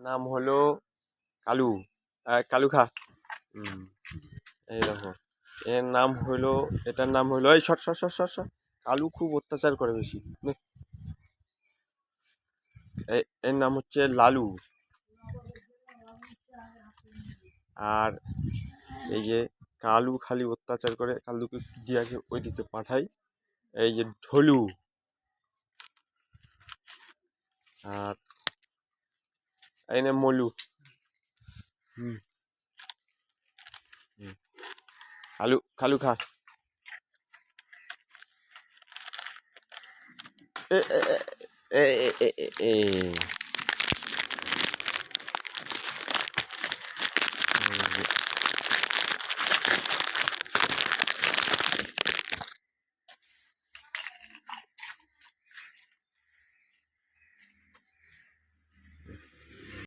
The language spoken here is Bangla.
নাম হলো কালু। কালু খা। হুম, এই দেখো, এটার নাম হলো, এই সর সর সর সর সর। কালু খুব অত্যাচার করে বেশি। নে, এর নাম হচ্ছে লালু। আর এই যে কালু খালি অত্যাচার করে, কালুকে একটু দিয়ে আগে ওইদিকে পাঠাই। এই যে ঢোলু। আর এই নে মলু। হুম, হুম। কালু কালু খা। এ এ এ এ এ এ এ এ।